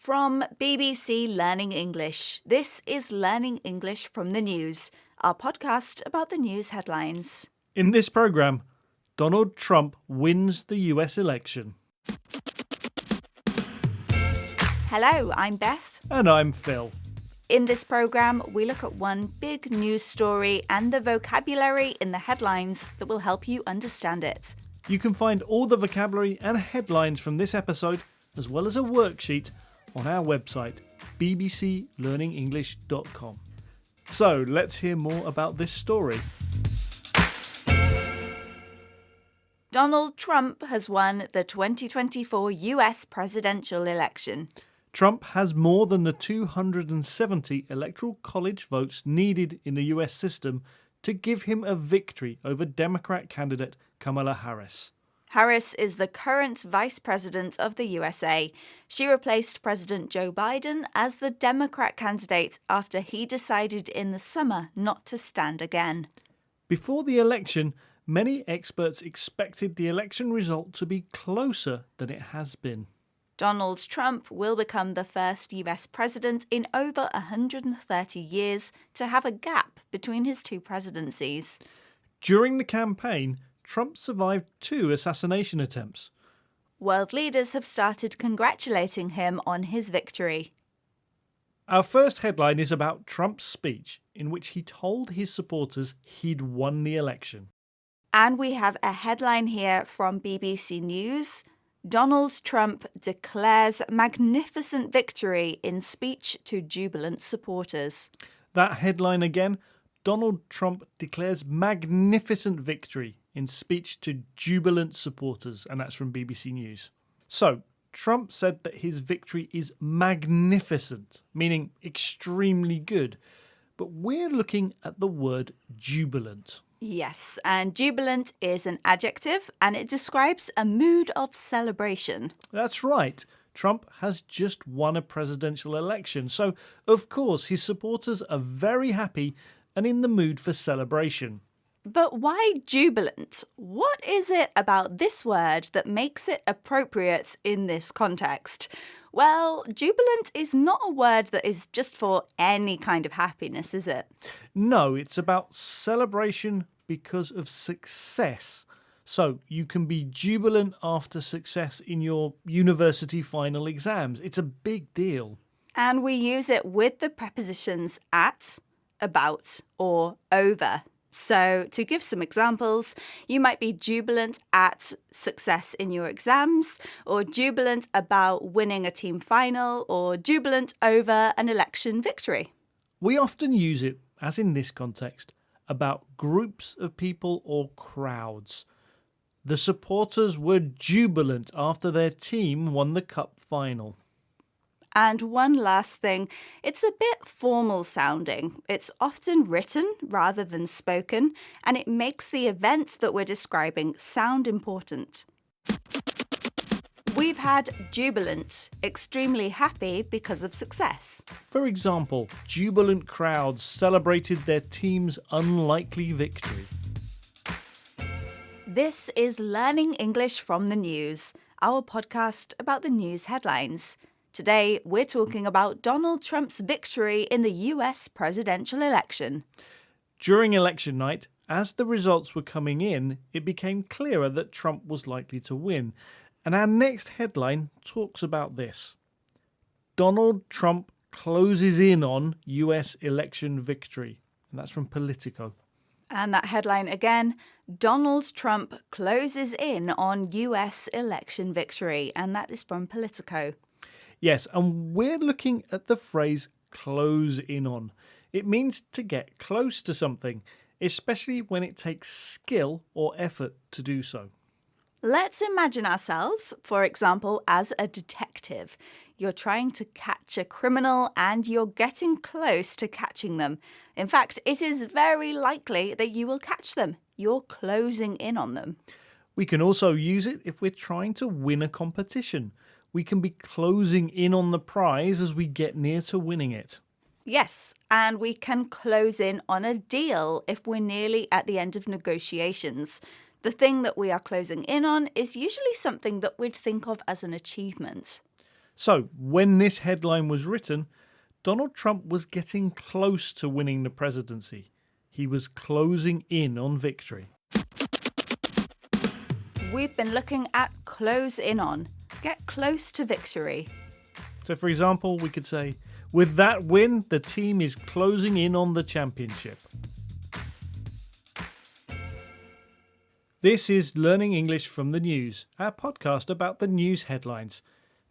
From BBC Learning English, this is Learning English from the News, our podcast about the news headlines. In this programme, Donald Trump wins the US election. Hello, I'm Beth. And I'm Phil. In this programme, we look at one big news story and the vocabulary in the headlines that will help you understand it. You can find all the vocabulary and headlines from this episode, as well as a worksheet, on our website, bbclearningenglish.com. So let's hear more about this story. Donald Trump has won the 2024 US presidential election. Trump has more than the 270 electoral college votes needed in the US system to give him a victory over Democrat candidate Kamala Harris. Harris is the current Vice President of the USA. She replaced President Joe Biden as the Democrat candidate after he decided in the summer not to stand again. Before the election, many experts expected the election result to be closer than it has been. Donald Trump will become the first US president in over 130 years to have a gap between his two presidencies. During the campaign, Trump survived 2 assassination attempts. World leaders have started congratulating him on his victory. Our first headline is about Trump's speech, in which he told his supporters he'd won the election. And we have a headline here from BBC News. Donald Trump declares magnificent victory in speech to jubilant supporters. That headline again, Donald Trump declares magnificent victory in speech to jubilant supporters, and that's from BBC News. So, Trump said that his victory is magnificent, meaning extremely good. But we're looking at the word jubilant. Yes, and jubilant is an adjective and it describes a mood of celebration. That's right. Trump has just won a presidential election, so of course his supporters are very happy and in the mood for celebration. But why jubilant? What is it about this word that makes it appropriate in this context? Well, jubilant is not a word that is just for any kind of happiness, is it? No, it's about celebration because of success. So you can be jubilant after success in your university final exams. It's a big deal. And we use it with the prepositions at, about, or over. So, to give some examples, you might be jubilant at success in your exams, or jubilant about winning a team final, or jubilant over an election victory. We often use it, as in this context, about groups of people or crowds. The supporters were jubilant after their team won the cup final. And one last thing, it's a bit formal sounding. It's often written rather than spoken, and it makes the events that we're describing sound important. We've had jubilant, extremely happy because of success. For example, jubilant crowds celebrated their team's unlikely victory. This is Learning English from the News, our podcast about the news headlines. Today, we're talking about Donald Trump's victory in the US presidential election. During election night, as the results were coming in, it became clearer that Trump was likely to win. And our next headline talks about this. Donald Trump closes in on US election victory. And that's from Politico. And that headline again, Donald Trump closes in on US election victory. And that is from Politico. Yes, and we're looking at the phrase close in on. It means to get close to something, especially when it takes skill or effort to do so. Let's imagine ourselves, for example, as a detective. You're trying to catch a criminal and you're getting close to catching them. In fact, it is very likely that you will catch them. You're closing in on them. We can also use it if we're trying to win a competition. We can be closing in on the prize as we get near to winning it. Yes, and we can close in on a deal if we're nearly at the end of negotiations. The thing that we are closing in on is usually something that we'd think of as an achievement. So, when this headline was written, Donald Trump was getting close to winning the presidency. He was closing in on victory. We've been looking at close in on. Get close to victory. So, for example, we could say, with that win, the team is closing in on the championship. This is Learning English from the News, our podcast about the news headlines.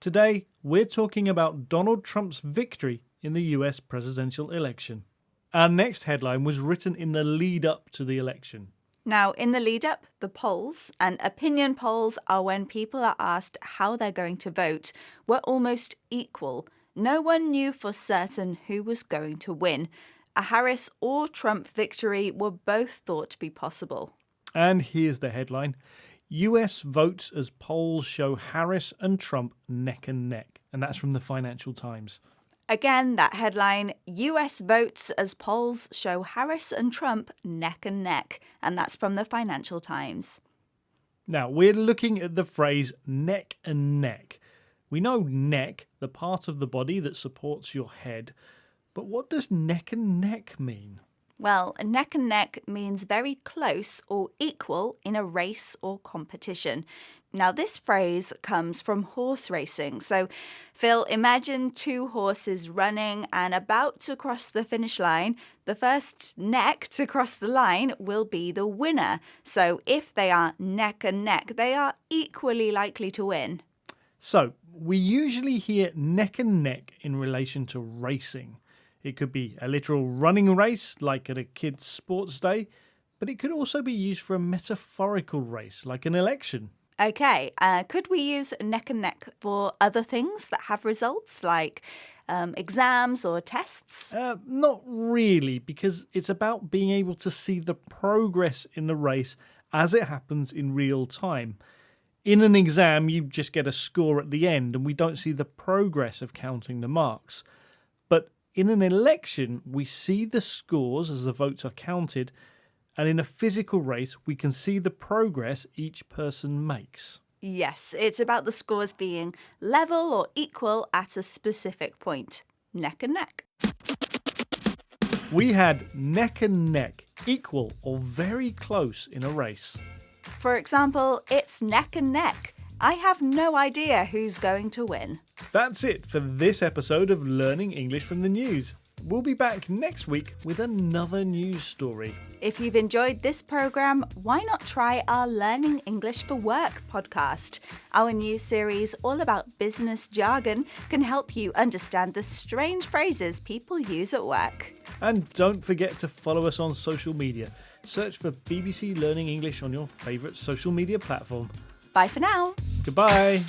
Today, we're talking about Donald Trump's victory in the US presidential election. Our next headline was written in the lead up to the election. Now, in the lead up, the polls, and opinion polls are when people are asked how they're going to vote, were almost equal. No one knew for certain who was going to win. A Harris or Trump victory were both thought to be possible. And here's the headline. US votes as polls show Harris and Trump neck and neck. And that's from the Financial Times. Again, that headline, US votes as polls show Harris and Trump neck and neck. And that's from the Financial Times. Now, we're looking at the phrase neck and neck. We know neck, the part of the body that supports your head. But what does neck and neck mean? Well, neck and neck means very close or equal in a race or competition. Now, this phrase comes from horse racing. So, Phil, imagine two horses running and about to cross the finish line. The first neck to cross the line will be the winner. So, if they are neck and neck, they are equally likely to win. So, we usually hear neck and neck in relation to racing. It could be a literal running race, like at a kid's sports day, but it could also be used for a metaphorical race, like an election. Okay, could we use neck and neck for other things that have results, like exams or tests? Not really, because it's about being able to see the progress in the race as it happens in real time. In an exam, you just get a score at the end, and we don't see the progress of counting the marks. But in an election, we see the scores as the votes are counted, and in a physical race, we can see the progress each person makes. Yes, it's about the scores being level or equal at a specific point. Neck and neck. We had neck and neck, equal or very close in a race. For example, it's neck and neck. I have no idea who's going to win. That's it for this episode of Learning English from the News. We'll be back next week with another news story. If you've enjoyed this program, why not try our Learning English for Work podcast? Our new series all about business jargon can help you understand the strange phrases people use at work. And don't forget to follow us on social media. Search for BBC Learning English on your favourite social media platform. Bye for now. Goodbye.